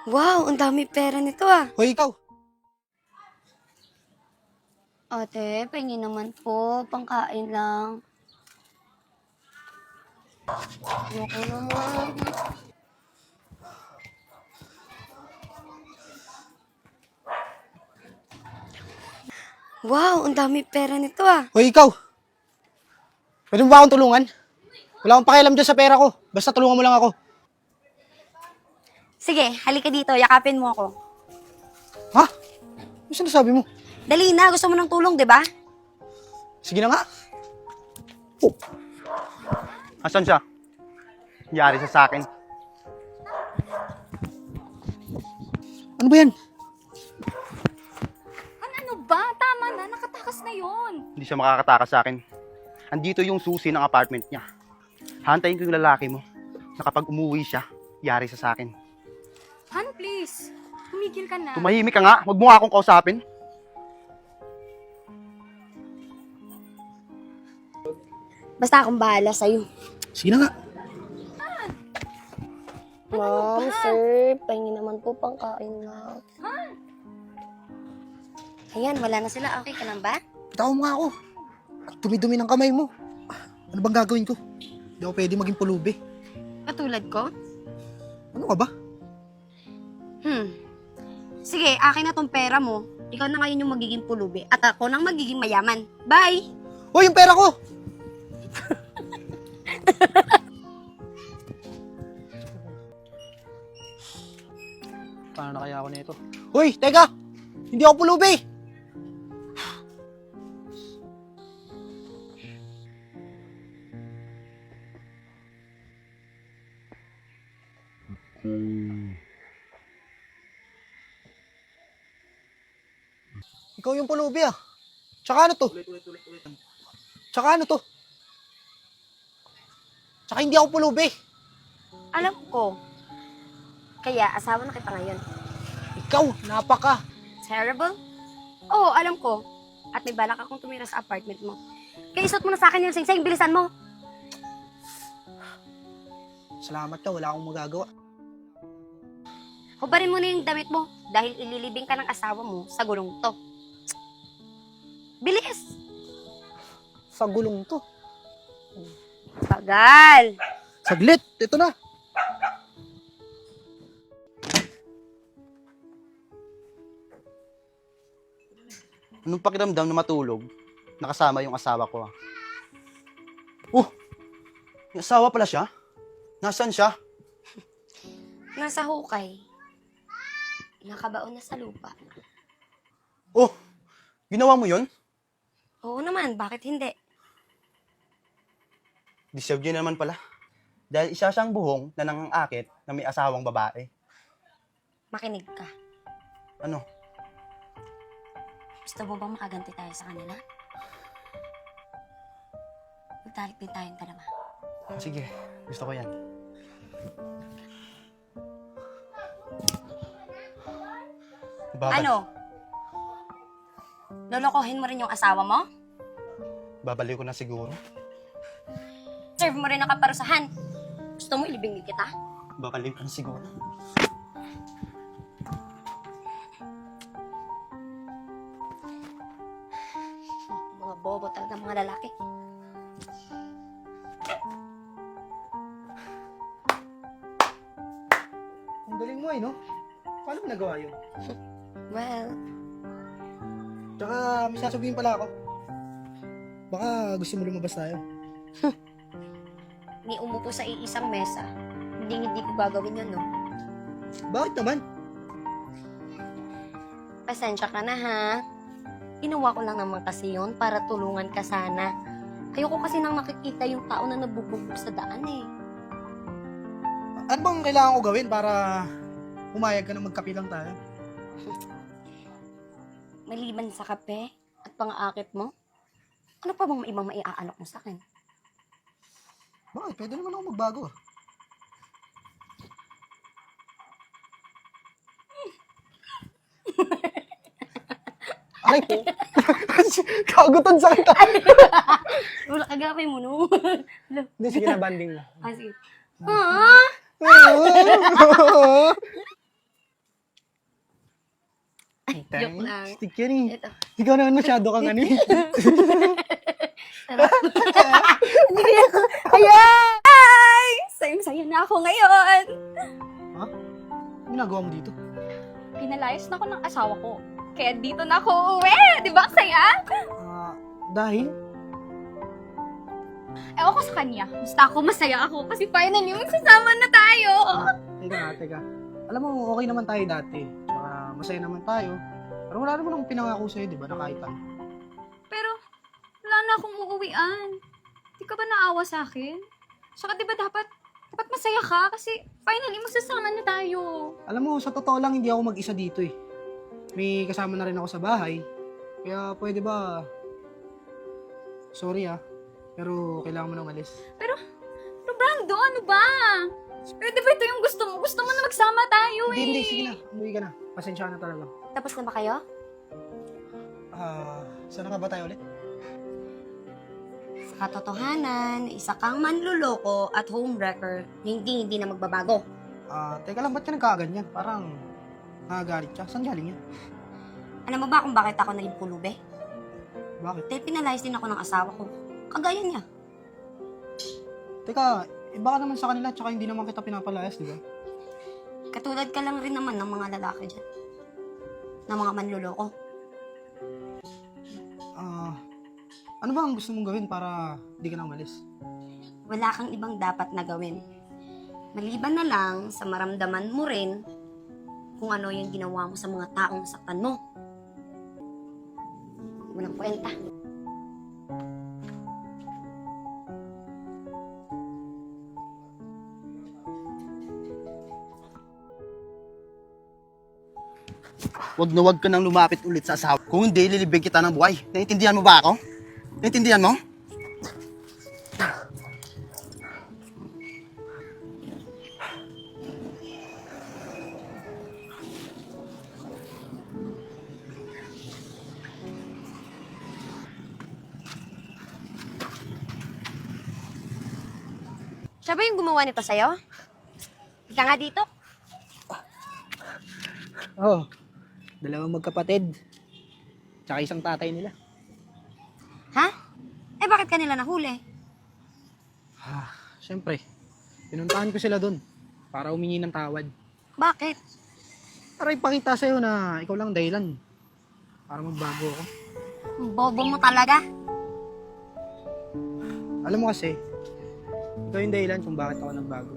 Wow, ang dami pera nito ah. Hoy, ikaw. Ate, pengi naman po. Pangkain lang. Ayoko naman. Wow, ang dami pera nito ah. Hoy, ikaw. Pwede mo ba akong tulungan? Wala akong pakialam dyan sa pera ko. Basta tulungan mo lang ako. Sige, halika dito. Yakapin mo ako. Ha? Ano sinasabi mo? Dali na, gusto mo ng tulong, di ba? Sige na nga. Asan siya? Yari siya sa akin. Ano ba yan? Ano ba? Tama na, nakatakas na yon. Hindi siya makakatakas sa akin. Andito yung susi ng apartment niya. Hantayin ko yung lalaki mo na kapag umuwi siya, yari siya sa akin. Han, please. Tumigil ka na. Tumahimik ka nga, huwag mo nga akong kausapin. Basta akong bahala sa'yo. Sige na nga. Ma'am, sir, pahingi naman po pangkain lang. Ayan, wala na sila. Okay ka lang ba? Bitaw mo nga ako. Ang dumi-dumi ng kamay mo. Ano bang gagawin ko? Hindi ako pwede maging pulubi. Katulad ko? Ano ka ba? Sige, akin na tong pera mo. Ikaw na ngayon yung magiging pulubi. At ako nang magiging mayaman. Bye! Hoy, yung pera ko! Paano na kaya ako nito? Hoy, teka! Hindi ako pulubi! Ikaw yung pulubi ah. Tsaka ano to? Tsaka ano to? Tsaka hindi ako pulubi. Alam ko. Kaya, asawa na kita ngayon. Ikaw, napaka. Terrible? Oo, alam ko. At may balak akong tumira sa apartment mo. Kaya isot mo na sa akin yung sing-sing. Bilisan mo. Salamat ka, wala akong magagawa. Hubarin mo na yung damit mo dahil ililibing ka ng asawa mo sa gulong to. Bilis! Sa gulong to. Tagal! Saglit, ito na. Anong pakiramdam na matulog? Nakasama yung asawa ko. Oh! Yung asawa pala siya? Nasaan siya? Nasa hukay. Nakabaon na sa lupa. Oh! Ginawa mo yon? Oo naman, bakit hindi? Deserve niya naman pala. Dahil isa siyang buhong na nangangakit na may asawang babae. Makinig ka. Ano? Gusto mo bang makaganti tayo sa kanila? Magtalik din tayong dalawa. Sige, gusto ko yan. Ano? Lolokohin mo rin yung asawa mo? Babalik ko na siguro. Serve mo rin ang kaparusahan. Gusto mo ilibing kita? Babalik ko na siguro. Mga bobo talaga mga lalaki. Ang galing mo no? Paano mo nagawa yun? Well, Tsaka may sasabihin pala ako. Baka gusto mo lumabas tayo. ni umupo sa iisang mesa. Hindi ko gagawin yun, no? Bakit naman? Pasensya ka na, ha? Ginawa ko lang naman kasi yun para tulungan ka sana. Ayoko kasi nang makikita yung tao na nabubugbog sa daan, eh. Ano bang kailangan ko gawin para pumayag ka na magkape lang tayo? Maliban sa kape at pang-aakit mo, ano pa bang ibang maiaalok mo sa akin? Bakit? Pwede naman ako magbago. Ay po. Kagutan sa kita. Wala kagapay mo, no? Hindi, sige na, banding na. Ah, sige. Ah! Joke lang. Stick yan eh. Ito. Ikaw naman masyado kang ano eh. Ayan! Ay! Sayang-saya na ako ngayon. Ano ginagawa mo dito? Pinalayas na ako ng asawa ko. Kaya dito na ako uwi. Di ba, saya? Dahil? Ewan ko sa kanya. Basta ako, masaya ako. Kasi finally, magsasama na tayo. Teka. Alam mo, okay naman tayo dati. Tsaka masaya naman tayo. Pero wala naman akong pinangako sa'yo, di ba? Na kahit ano. Pero, wala na akong uuwian. Di ka ba naawa sa akin? Saka di ba dapat masaya ka? Kasi finally, magsasama na tayo. Alam mo, sa totoo lang, hindi ako mag-isa dito eh. May kasama na rin ako sa bahay. Kaya pwede ba... Sorry pero kailangan mo na umalis. Pero Brando, ano ba? Pwede ba ito yung gusto mo? Gusto mo na magsama tayo eh. Hindi, sige na. Umuwi ka na. Pasensya na talaga. Tapos na ba kayo? Saan ka ba tayo ulit? Sa katotohanan, isa kang manluloko at homewrecker na hindi na magbabago. Teka lang, ba't ka nagkakaganyan? Parang nagagalit ka. Saan galing yan? Alam mo ba kung bakit ako naging pulube? Bakit? Dahil pinalayas din ako ng asawa ko. Kagaya niya. Teka, iba ka naman sa kanila tsaka hindi naman kita pinapalayas, di ba? Katulad ka lang rin naman ng mga lalaki dyan. Ng mga manluloko. Ano ba ang gusto mong gawin para di ka na umalis? Wala kang ibang dapat na gawin. Maliban na lang sa maramdaman mo rin kung ano yung ginawa mo sa mga taong saktan mo. Walang kwenta. Wag na wag ka nang lumapit ulit sa asawa. Kung hindi, lilibing kita ng buhay. Naiintindihan mo ba ako? Naiintindihan mo? Siya ba yung gumawa nito sa'yo? Ika nga dito. Dalawang magkapatid. Tsaka isang tatay nila. Ha? Eh bakit kanila nahuli? Siyempre, pinuntahan ko sila dun para humingi ng tawad. Bakit? Para ipakita sa'yo na ikaw lang dahilan. Para magbago ako. Bobo mo talaga. Alam mo kasi, ikaw yung dahilan kung bakit ako nagbago.